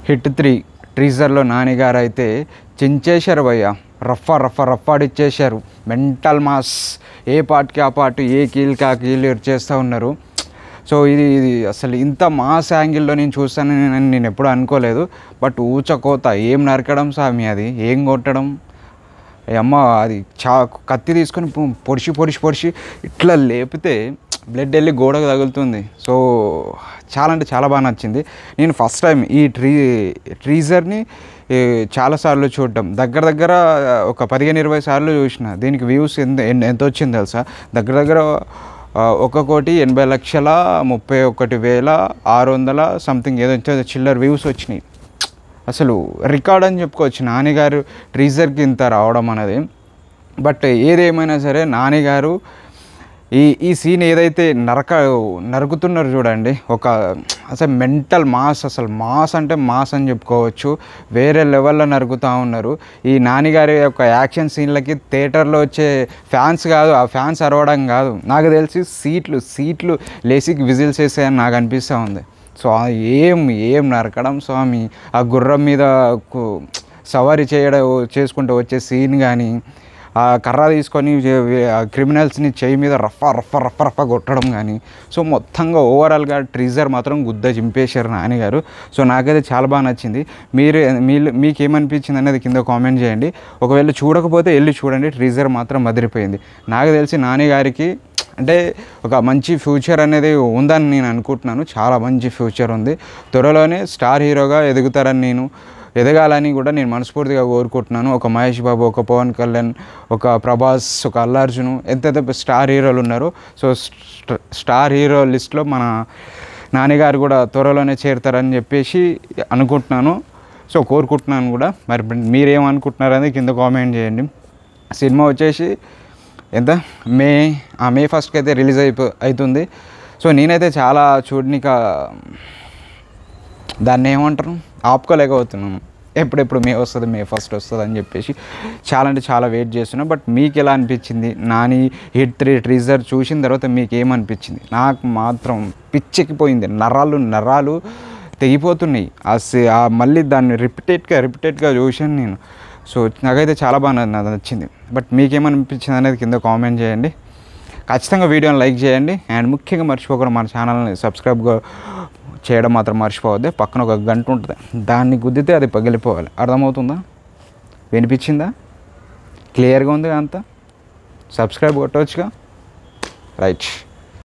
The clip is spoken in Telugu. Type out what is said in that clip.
హిట్ 3 టీజర్లో నానిగారు అయితే చించేశారు భయ్య. రఫాడిచ్చేశారు. మెంటల్ మాస్, ఏ పార్ట్కి ఆ పార్ట్, ఏ కీల్కి ఆ కీలు చేస్తూ ఉన్నారు. సో ఇది అసలు ఇంత మాస్ యాంగిల్లో నేను చూస్తానని నేను ఎప్పుడూ అనుకోలేదు. బట్ ఊచకోత ఏం నరకడం స్వామి, అది ఏం కొట్టడం అమ్మ, అది కత్తి తీసుకొని పొడిచి ఇట్లా లేపితే బ్లడ్ వెళ్ళి గోడకు తగులుతుంది. సో చాలా అంటే చాలా బాగా నచ్చింది. నేను ఫస్ట్ టైం ఈ టీజర్ని చాలాసార్లు చూడటం, దగ్గర ఒక 15-20 సార్లు చూసిన. దీనికి వ్యూస్ ఎంత వచ్చింది తెలుసా? దగ్గర 1,80,31,600 సంథింగ్ ఏదో చిల్లర వ్యూస్ వచ్చినాయి. అసలు రికార్డ్ అని చెప్పుకోవచ్చు నానిగారు టీజర్కి ఇంత రావడం అనేది. బట్ ఏదేమైనా సరే నానిగారు ఈ సీన్ ఏదైతే నరుకుతున్నారు చూడండి, అసలు మెంటల్ మాస్, అసలు మాస్ అంటే మాస్ అని చెప్పుకోవచ్చు. వేరే లెవెల్లో నరుకుతూ ఉన్నారు. ఈ నానిగారి యొక్క యాక్షన్ సీన్లకి థియేటర్లో వచ్చే ఫ్యాన్స్ కాదు, ఆ ఫ్యాన్స్ అరవడం కాదు, నాకు తెలిసి సీట్లు లేసికి విజిల్స్ వేసాయని నాకు అనిపిస్తూ ఉంది. సో ఏం నరకడం స్వామి, ఆ గుర్రం మీద సవారీ చేసుకుంటూ వచ్చే సీన్ కానీ, ఆ కర్ర తీసుకొని క్రిమినల్స్ని చేయి మీద రఫ కొట్టడం కానీ, సో మొత్తంగా ఓవరాల్గా టీజర్ మాత్రం గుద్ద చింపేశారు నానిగారు. సో నాకైతే చాలా బాగా నచ్చింది. మీకేమనిపించింది అనేది కింద కామెంట్ చేయండి. ఒకవేళ చూడకపోతే వెళ్ళి చూడండి, టీజర్ మాత్రం అదిరిపోయింది. నాకు తెలిసి నానిగారికి అంటే ఒక మంచి ఫ్యూచర్ అనేది ఉందని నేను అనుకుంటున్నాను. చాలా మంచి ఫ్యూచర్ ఉంది. త్వరలోనే స్టార్ హీరోగా ఎదగాలని కూడా నేను మనస్ఫూర్తిగా కోరుకుంటున్నాను. ఒక మహేష్ బాబు, ఒక పవన్ కళ్యాణ్, ఒక ప్రభాస్, ఒక అల్లు అర్జున్, ఎంతైతే స్టార్ హీరోలు ఉన్నారో, సో స్టార్ హీరో లిస్ట్లో మన నానిగారు కూడా త్వరలోనే చేరుతారని చెప్పేసి అనుకుంటున్నాను. సో కోరుకుంటున్నాను కూడా. మరి మీరేమనుకుంటున్నారని కింద కామెంట్ చేయండి. సినిమా వచ్చేసి మే 1st అయితే రిలీజ్ అవుతుంది. సో నేనైతే చాలా చూడనిక దాన్ని ఏమంటారు ఆపుకోలేకపోతున్నాను. ఎప్పుడెప్పుడు మే 1st వస్తుంది అని చెప్పేసి చాలా అంటే చాలా వెయిట్ చేస్తున్నాను. బట్ మీకు ఎలా అనిపించింది? నాని హిట్ 3 టీజర్ చూసిన తర్వాత మీకు ఏమనిపించింది? నాకు మాత్రం పిచ్చెక్కిపోయింది. నరాలు తెగిపోతున్నాయి. మళ్ళీ దాన్ని రిపీటెడ్గా చూశాను నేను. సో నాకైతే చాలా బాగా నచ్చింది. బట్ మీకేమనిపించింది అనేది కింద కామెంట్ చేయండి. ఖచ్చితంగా వీడియోని లైక్ చేయండి. అండ్ ముఖ్యంగా మర్చిపోకుండా మన ఛానల్ని సబ్స్క్రైబ్ చేయడం మాత్రం మర్చిపోవద్దు. పక్కన ఒక గంట ఉంటుంది, దాన్ని గుద్దితే అది పగిలిపోవాలి. అర్థమవుతుందా? వినిపించిందా? క్లియర్గా ఉంది అంతా? సబ్స్క్రైబ్ కొట్టవచ్చుగా. రైట్.